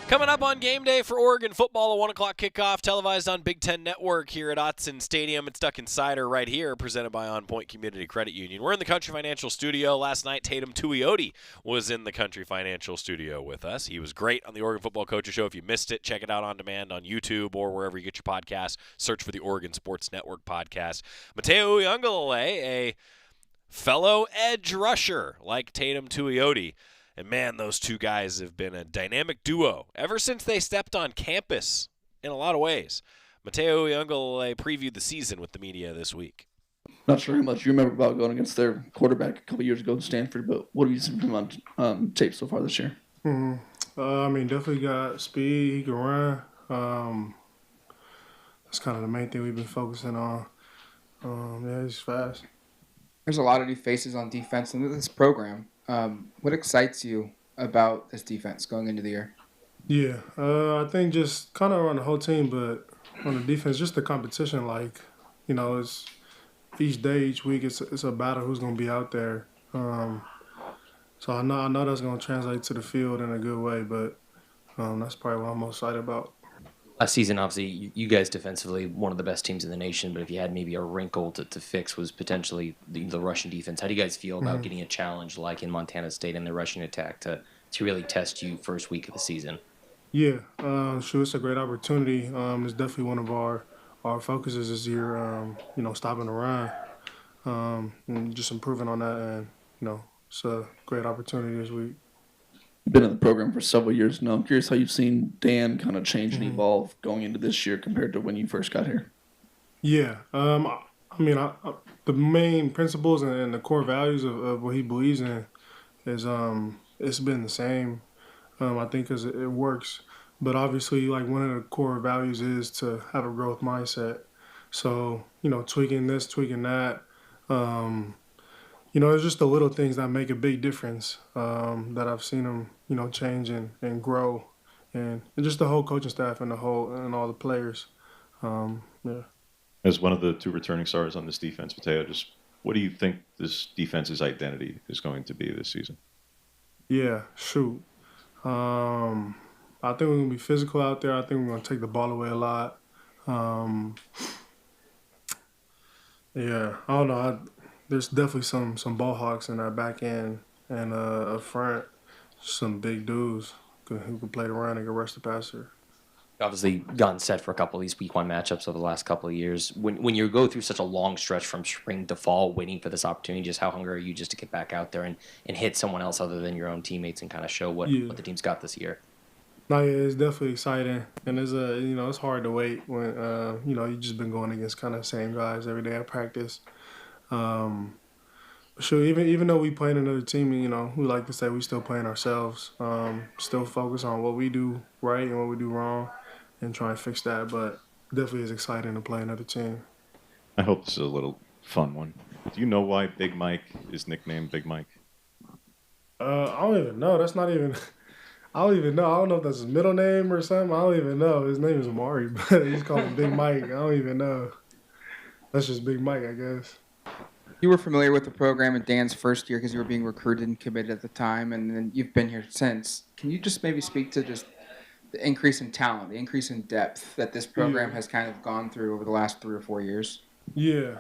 Coming up on game day for Oregon football, a 1 o'clock kickoff televised on Big Ten Network here at Autzen Stadium. It's Duck Insider right here, presented by OnPoint Community Credit Union. We're in the Country Financial Studio. Last night, Tatum Tuioti was in the Country Financial Studio with us. He was great on the Oregon Football Coaches Show. If you missed it, check it out on demand on YouTube or wherever you get your podcasts. Search for the Oregon Sports Network podcast. Matayo Uiagalelei, a fellow edge rusher like Tatum Tuioti. And, man, those two guys have been a dynamic duo ever since they stepped on campus in a lot of ways. Matayo Uiagalelei previewed the season with the media this week. Not sure how much you remember about going against their quarterback a couple years ago in Stanford, but what have you seen from him on tape so far this year? Definitely got speed. He can run. That's kind of the main thing we've been focusing on. He's fast. There's a lot of new faces on defense in this program. What excites you about this defense going into the year? Yeah, I think just kind of on the whole team, but on the defense, just the competition. It's each day, each week, it's a battle who's going to be out there. So I know that's going to translate to the field in a good way, but that's probably what I'm most excited about. Last season, obviously, you guys defensively, one of the best teams in the nation, but if you had maybe a wrinkle to fix was potentially the rushing defense. How do you guys feel about getting a challenge like in Montana State in the rushing attack to really test you first week of the season? Yeah, it's a great opportunity. It's definitely one of our focuses this year, stopping the run and just improving on that. And, it's a great opportunity this week. been in the program for several years now. I'm curious how you've seen Dan kind of change and evolve going into this year compared to when you first got here. Yeah. The main principles and the core values of what he believes in is it's been the same. I think because it works. But obviously, like, one of the core values is to have a growth mindset. So, tweaking this, tweaking that. It's just the little things that make a big difference that I've seen him, change and grow. And just the whole coaching staff and all the players. Yeah. As one of the 2 returning stars on this defense, Matayo, just what do you think this defense's identity is going to be this season? Yeah, shoot. I think we're going to be physical out there. I think we're going to take the ball away a lot. Yeah, I don't know. There's definitely some ball hawks in our back end and up front. Some big dudes who can play the run and can rush the passer. Obviously gotten set for a couple of these week 1 matchups over the last couple of years. When you go through such a long stretch from spring to fall waiting for this opportunity, just how hungry are you just to get back out there and hit someone else other than your own teammates and kind of show what the team's got this year? No, yeah, it's definitely exciting. And it's hard to wait when, you've just been going against kind of the same guys every day at practice. Sure, even though we playing another team, we like to say we still playing ourselves. Still focus on what we do right and what we do wrong, and try and fix that. But definitely is exciting to play another team. I hope this is a little fun one. Do you know why Big Mike is nicknamed Big Mike? I don't even know. That's not even. I don't even know. I don't know if that's his middle name or something. I don't even know. His name is Amari, but he's called him Big Mike. I don't even know. That's just Big Mike, I guess. You were familiar with the program in Dan's first year because you were being recruited and committed at the time, and then you've been here since. Can you just maybe speak to just the increase in talent, the increase in depth that this program has kind of gone through over the last 3 or 4 years? Yeah.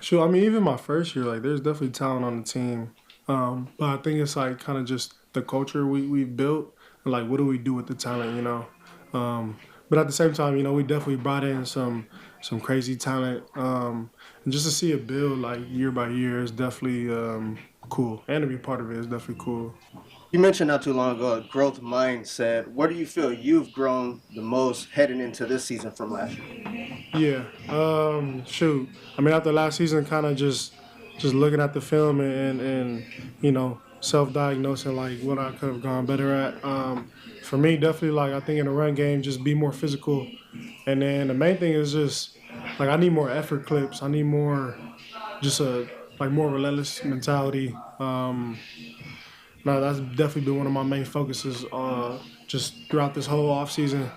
Sure. Even my first year, there's definitely talent on the team. But I think it's kind of just the culture we've built and what do we do with the talent, But at the same time, we definitely brought in some crazy talent. And just to see it build year by year is definitely cool. And to be part of it is definitely cool. You mentioned not too long ago a growth mindset. Where do you feel you've grown the most heading into this season from last year? Yeah. Shoot. After last season, kind of just looking at the film and self-diagnosing what I could have gone better at. For me, definitely I think in the run game, just be more physical. And then the main thing is just I need more effort clips. I need more more relentless mentality. No, that's definitely been one of my main focuses just throughout this whole offseason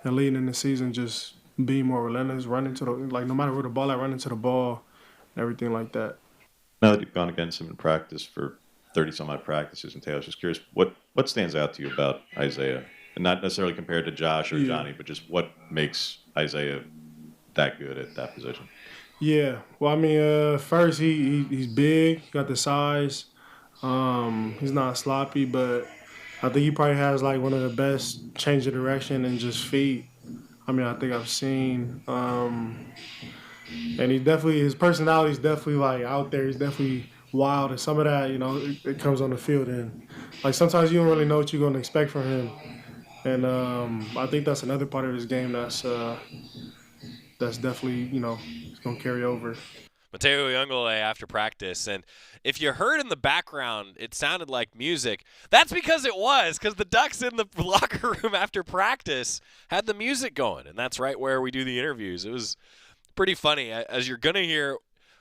and leading in the season, just being more relentless, running to the no matter where the ball at, running to the ball, and everything like that. Now that you've gone against him in practice for 30-some-odd practices, and Taylor, I was just curious, what stands out to you about Isaiah? And not necessarily compared to Josh or Johnny, but just what makes Isaiah that good at that position? Yeah. Well, first, he's big, got the size. He's not sloppy, but I think he probably has one of the best change of direction and just feet. I think I've seen. And his personality is definitely out there. He's definitely wild, and some of that, it comes on the field, and sometimes you don't really know what you're going to expect from him. And I think that's another part of his game that's definitely it's going to carry over. Matayo Uiagalelei after practice, and if you heard in the background it sounded like music, that's because the Ducks in the locker room after practice had the music going, and that's right where we do the interviews. It was pretty funny. As you're going to hear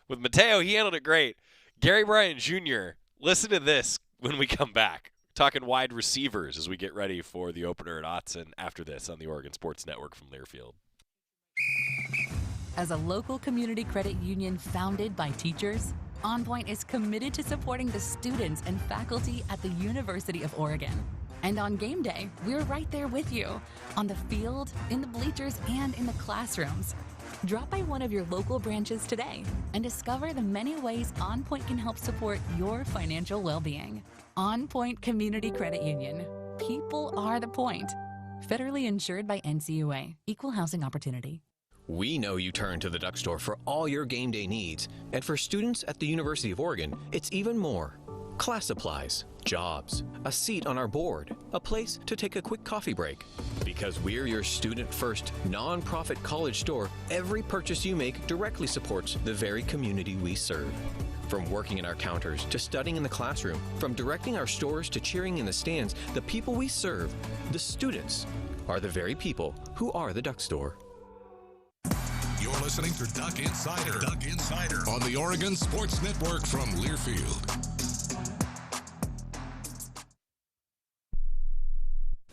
with Matayo, he handled it great. Gary Bryant Jr., listen to this when we come back. Talking wide receivers as we get ready for the opener at Autzen after this on the Oregon Sports Network from Learfield. As a local community credit union founded by teachers, OnPoint is committed to supporting the students and faculty at the University of Oregon. And on game day, we're right there with you, on the field, in the bleachers, and in the classrooms. Drop by one of your local branches today and discover the many ways OnPoint can help support your financial well-being. OnPoint Community Credit Union. People are the point. Federally insured by NCUA. Equal housing opportunity. We know you turn to the Duck Store for all your game day needs, and for students at the University of Oregon, it's even more. class supplies, jobs, a seat on our board, a place to take a quick coffee break. Because we're your student-first, non-profit college store, every purchase you make directly supports the very community we serve. From working at our counters to studying in the classroom, from directing our stores to cheering in the stands, the people we serve, the students, are the very people who are the Duck Store. You're listening to Duck Insider. Duck Insider on the Oregon Sports Network from Learfield.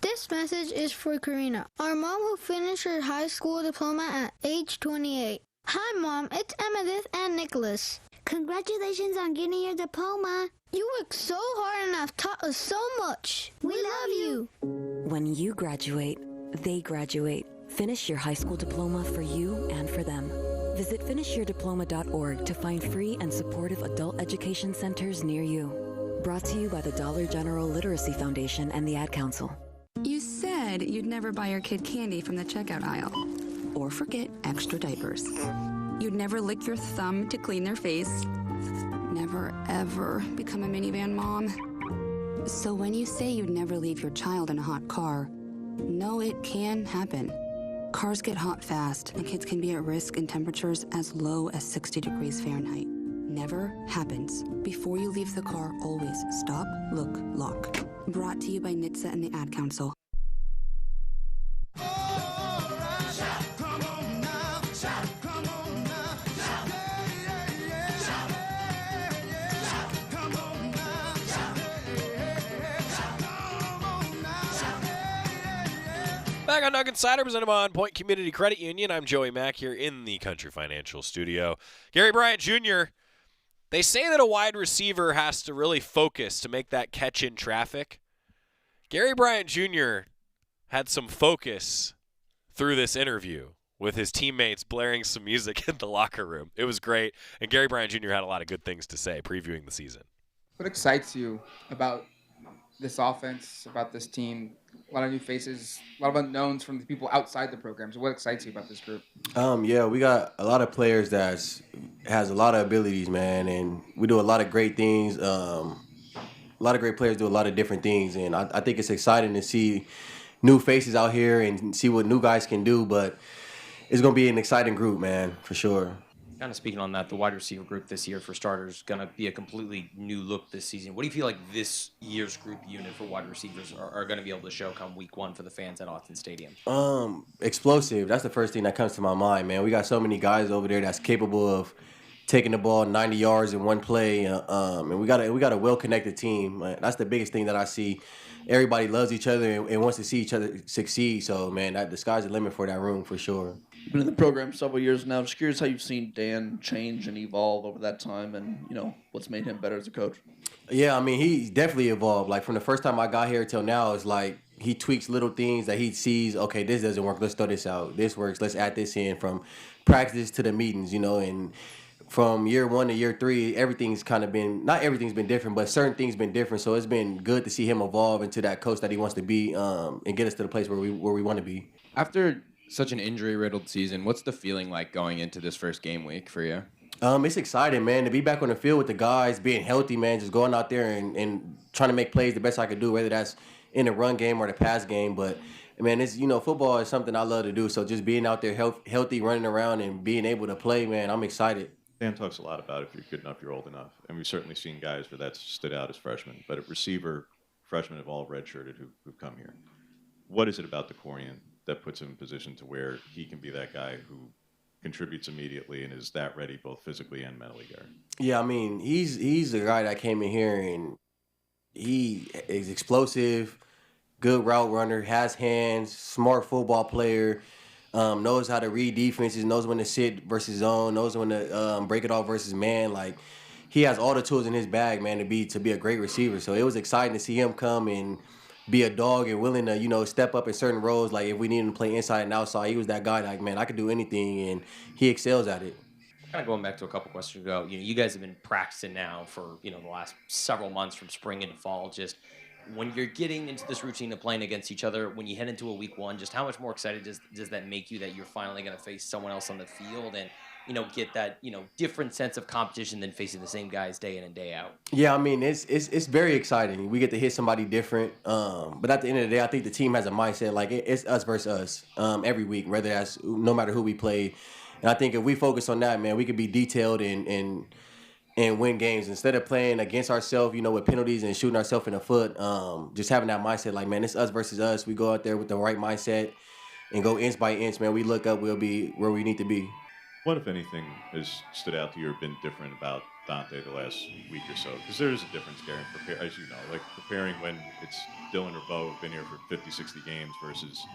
This message is for Karina, our mom who finished her high school diploma at age 28. Hi, Mom. It's Emmettith and Nicholas. Congratulations on getting your diploma. You worked so hard and have taught us so much. We love you. When you graduate, they graduate. Finish your high school diploma for you and for them. Visit finishyourdiploma.org to find free and supportive adult education centers near you. Brought to you by the Dollar General Literacy Foundation and the Ad Council. You said you'd never buy your kid candy from the checkout aisle. Or forget extra diapers. You'd never lick your thumb to clean their face. Never, ever become a minivan mom. So when you say you'd never leave your child in a hot car, know it can happen. Cars get hot fast, and kids can be at risk in temperatures as low as 60 degrees Fahrenheit. Never happens. Before you leave the car, always stop, look, lock. Brought to you by NHTSA and the Ad Council. Back on Duck Insider, presented by OnPoint Community Credit Union. I'm Joey Mack here in the Country Financial Studio. Gary Bryant Jr., they say that a wide receiver has to really focus to make that catch in traffic. Gary Bryant Jr. had some focus through this interview with his teammates blaring some music in the locker room. It was great, and Gary Bryant Jr. had a lot of good things to say previewing the season. What excites you about this offense, about this team? A lot of new faces, a lot of unknowns from the people outside the program. So what excites you about this group? Yeah, we got a lot of players that has a lot of abilities, man, and we do a lot of great things. A lot of great players do a lot of different things, and I think it's exciting to see new faces out here and see what new guys can do, but it's going to be an exciting group, man, for sure. Kind of speaking on that, the wide receiver group this year for starters is going to be a completely new look this season. What do you feel like this year's group unit for wide receivers are going to be able to show come week one for the fans at Autzen Stadium? Explosive. That's the first thing that comes to my mind, man. We got so many guys over there that's capable of taking the ball 90 yards in one play, and we got a well-connected team. That's the biggest thing that I see. Everybody loves each other and wants to see each other succeed. So, man, the sky's the limit for that room for sure. Been in the program several years now. I'm just curious how you've seen Dan change and evolve over that time, and what's made him better as a coach. Yeah, I mean, he's definitely evolved. Like from the first time I got here till now, it's like he tweaks little things that he sees. Okay, this doesn't work. Let's throw this out. This works. Let's add this in. From practice to the meetings, and from year 1 to year 3, everything's kind of been, not everything's been different, but certain things been different. So it's been good to see him evolve into that coach that he wants to be, and get us to the place where we want to be. After such an injury-riddled season, what's the feeling like going into this first game week for you? It's exciting, man, to be back on the field with the guys, being healthy, man, just going out there and trying to make plays the best I could do, whether that's in the run game or the pass game. But, man, it's football is something I love to do. So just being out there healthy, running around, and being able to play, man, I'm excited. Dan talks a lot about if you're good enough, you're old enough. And we've certainly seen guys where that's stood out as freshmen. But at receiver, freshmen have all redshirted who've come here. What is it about the Corian that puts him in position to where he can be that guy who contributes immediately and is that ready both physically and mentally, Gary? Yeah, I mean, he's the guy that came in here and he is explosive, good route runner, has hands, smart football player, knows how to read defenses, knows when to sit versus zone, knows when to break it off versus man. Like, he has all the tools in his bag, man, to be a great receiver. So it was exciting to see him come and be a dog and willing to, step up in certain roles. Like, if we needed him to play inside and outside, he was that guy, like, man, I could do anything, and he excels at it. Kind of going back to a couple questions ago, you guys have been practicing now for, the last several months from spring into fall. Just when you're getting into this routine of playing against each other, when you head into a week one, just how much more excited does that make you that you're finally going to face someone else on the field? And get that, different sense of competition than facing the same guys day in and day out? Yeah, I mean, it's very exciting. We get to hit somebody different. But at the end of the day, I think the team has a mindset like it's us versus us every week, whether that's no matter who we play. And I think if we focus on that, man, we could be detailed and win games instead of playing against ourselves, with penalties and shooting ourselves in the foot. Just having that mindset, like, man, it's us versus us. We go out there with the right mindset and go inch by inch, man. We look up, we'll be where we need to be. What, if anything, has stood out to you or been different about Dante the last week or so? Because there is a difference, Gary, as you know, like preparing when it's Dylan or Bo been here for 50, 60 games versus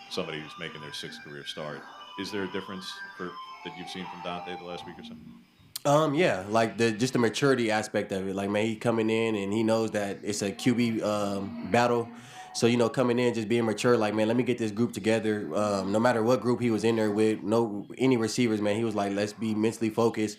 somebody who's making their 6th career start. Is there a difference that you've seen from Dante the last week or so? Yeah, like just the maturity aspect of it. Like, man, he coming in and he knows that it's a QB battle. So, coming in, just being mature, like, man, let me get this group together. No matter what group he was in there with, any receivers, man, he was like, let's be mentally focused.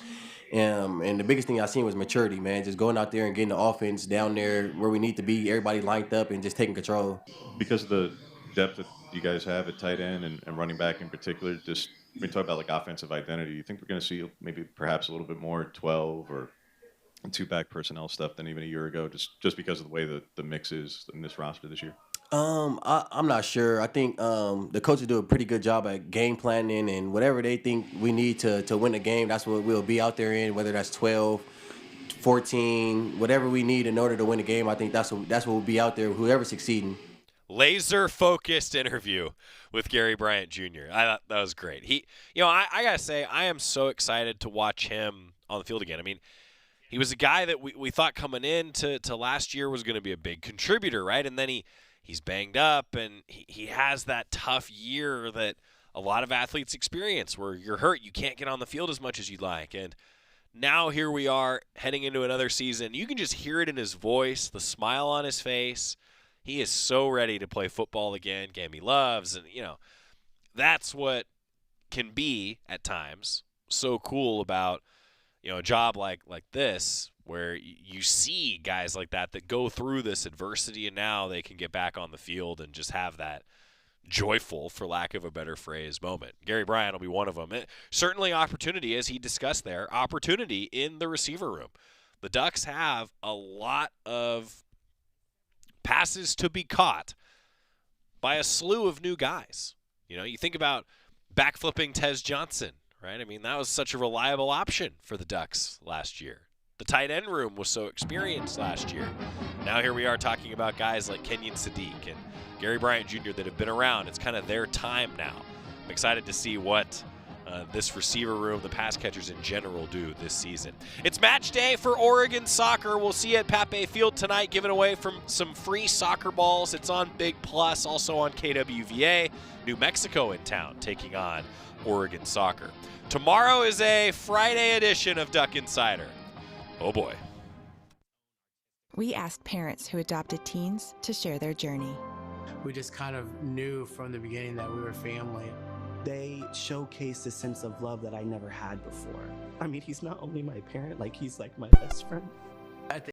And the biggest thing I seen was maturity, man. Just going out there and getting the offense down there where we need to be, everybody lined up and just taking control. Because of the depth that you guys have at tight end and running back in particular, just when you talk about like offensive identity, you think we're going to see maybe perhaps a little bit more 12 or 2-back personnel stuff than even a year ago, just because of the way the mix is in this roster this year? I'm not sure. I think the coaches do a pretty good job at game planning, and whatever they think we need to win the game, that's what we'll be out there in, whether that's 12, 14, whatever we need in order to win the game. I think that's what we'll be out there, whoever's succeeding. Laser-focused interview with Gary Bryant Jr. I thought that was great. I got to say, I am so excited to watch him on the field again. I mean, he was a guy that we thought coming in to last year was going to be a big contributor, right? And then he's banged up, and he has that tough year that a lot of athletes experience where you're hurt, you can't get on the field as much as you'd like. And now here we are heading into another season. You can just hear it in his voice, the smile on his face. He is so ready to play football again, game he loves. And, that's what can be, at times, so cool about, a job like this, where you see guys like that go through this adversity, and now they can get back on the field and just have that joyful, for lack of a better phrase, moment. Gary Bryant will be one of them. Certainly opportunity, as he discussed there, opportunity in the receiver room. The Ducks have a lot of passes to be caught by a slew of new guys. You think about backflipping Tez Johnson, right? I mean, that was such a reliable option for the Ducks last year. The tight end room was so experienced last year. Now here we are talking about guys like Kenyon Sadiq and Gary Bryant Jr. that have been around. It's kind of their time now. I'm excited to see what this receiver room, the pass catchers in general, do this season. It's match day for Oregon soccer. We'll see you at Pape Field tonight, giving away from some free soccer balls. It's on Big Plus, also on KWVA. New Mexico in town, taking on Oregon soccer. Tomorrow is a Friday edition of Duck Insider. Oh boy. We asked parents who adopted teens to share their journey. We just kind of knew from the beginning that we were family. They showcased a sense of love that I never had before. I mean, he's not only my parent, he's like my best friend.